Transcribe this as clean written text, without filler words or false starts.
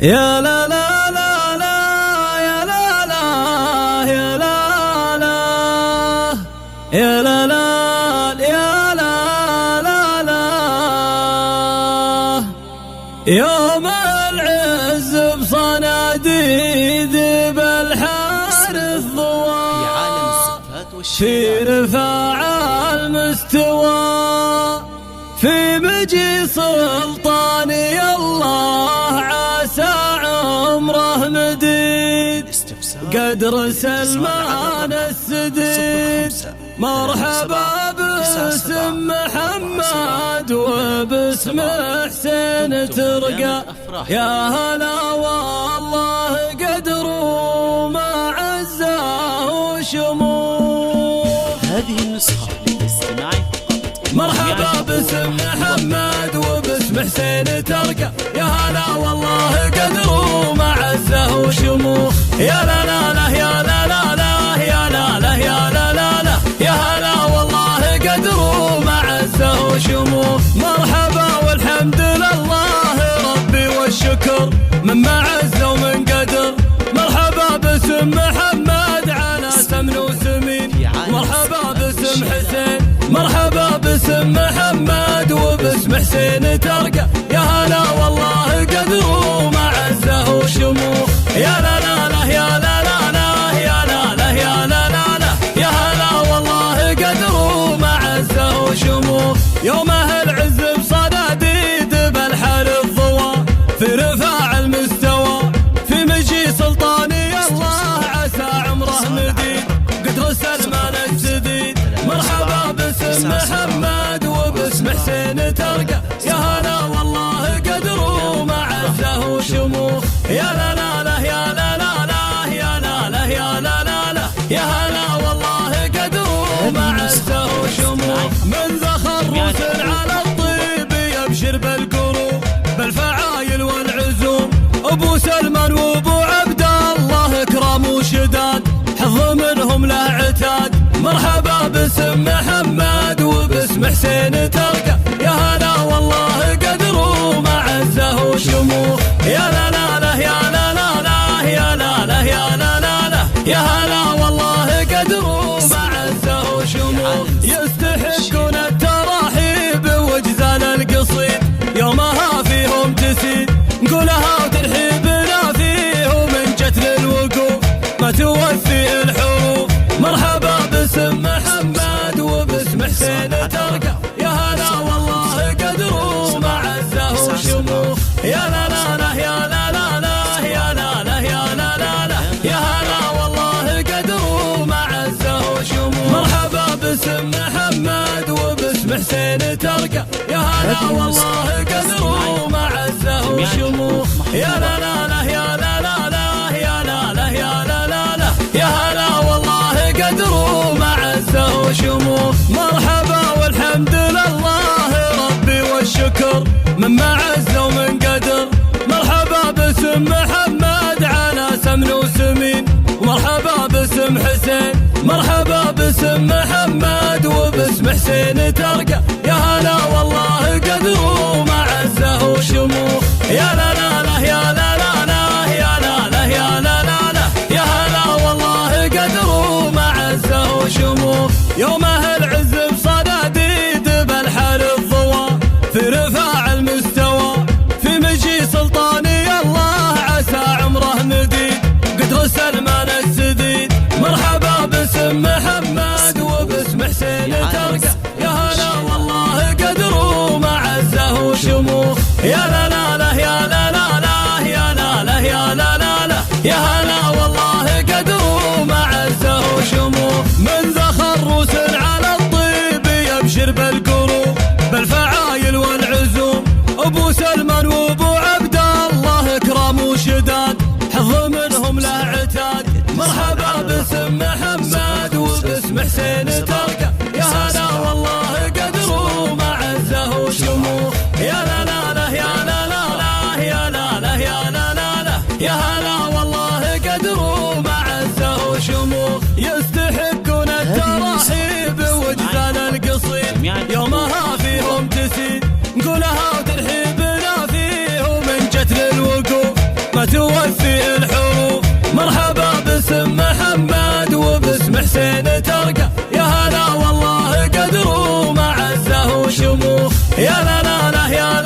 يا لا لا لا لا يا لا لا يا لا لا يا لا لا يا لا لا لا يوم العز بصناديد بالحار الضواء في رفاع المستوى في مجي سلطاني الله عسى عمره مديد قدر سلمان السديد مرحبا باسم محمد وباسم حسين ترقى يا هلا والله قدر وما عزه وشموخ. هذه النسخة للاستماع فقط. مرحبا باسم محمد وباسم حسين ترقى يا هلا والله قدر وما عزه وشموخ. يا لا لا لا يا لا لا لا يا لا لا يا لا لا لا يا هلا والله قدر وما عزه وشموخ. مرحبا والحمد لله ربي والشكر مما عز ومن قدر. مرحبا باسم محمد على سمن وسمين. مرحبا باسم حسين. مرحبا باسم محمد وباسم حسين ترقى يا هلا والله قدر وما عزه وشموخ. يا لا لا لا يا لا لا لا يا لا لا يا لا لا لا يا هلا والله قدر وما عزه وشموخ. يوم العز بصناديد بالحار الضواء في رفاع المستوى في مجي سلطاني الله عسى عمره مديد قدر سلمان السديد. مرحبا باسم محمد وباسم حسين ترقى يا هلا والله قدر وما عزه وشموخ. يا لا لا لا يا لا لا لا يا لا لا يا لا لا لا يا هلا والله قدر وما عزه وشموخ. من ذخر روس على الطيب يبشر بالقروب بالفعايل والعزوم ابو سلمان وابو عبد الله اكرام وشداد حظ منهم له عتاد. مرحبا باسم محمد وباسم حسين ترقى يا هلا والله قدر وما عزه وشموخ. يا لا لا لا يا لا لا لا يا لا لا يا لا لا لا يا هلا والله قدر وما عزه وشموخ. يستحقون التراحيب وجزال القصيد يومها فيهم تسيد نقولها وترحيبنا فيه ومن جت للوقوف ما توفي الحروف. مرحبا باسم محمد وباسم حسين ترقى يا هلا والله قدر وما عزه وشموخ. يا لا لا لا يا لا لا لا يا لا لا يا لا لا لا يا هلا والله قدر وما عزه وشموخ. مرحبا باسم محمد وباسم حسين ترقى يا هلا والله قدر وما عزه وشموخ. يا لا لا لا يا لا لا لا يا لا لا يا لا لا لا يا هلا والله قدر وما عزه وشموخ. مرحبا والحمد لله ربي والشكر مما عز ومن قدر. مرحبا باسم محمد على سمن وسمين. مرحبا باسم حسين. مرحبا باسم محمد وباسم حسين ترقى يا هلا والله قدر وما عزه وشموخ. يا لا لا لا يا لا لا لا يا لا لا يا لا لا لا يا هلا والله قدر وما عزه وشموخ. يوم العز بصناديد بالحار الضواء في رفاع المستوى في مجي سلطاني الله عسى عمره مديد قدر سلمان السديد. مرحبا باسم محمد وباسم حسين ترقى يا هلا والله قدر وما عزه وشموخ. يا لا لا لا يا لا لا لا يا لا لا يا لا لا لا يا هلا والله قدر وما عزه وشموخ. من ذخر روس على الطيب يبشر بالقروب بالفعايل والعزوم ابو سلمان وابو عبد الله اكرام وشداد حظ منهم له عتاد. مرحبا باسم محمد وباسم حسين ترقى يا هلا والله قدر وما عزه وشموخ. يا لا لا لا يا لا لا لا يا لا لا يا لا لا لا يا هلا والله قدر وما عزه وشموخ. يستحقون التراحيب وجزال القصيد يومها فيهم تسيد نقولها وترحيبنا فيه ومن جت للوقوف ترقى يا هلا والله قدر ومعزه وشموخ يا لا لا لا يا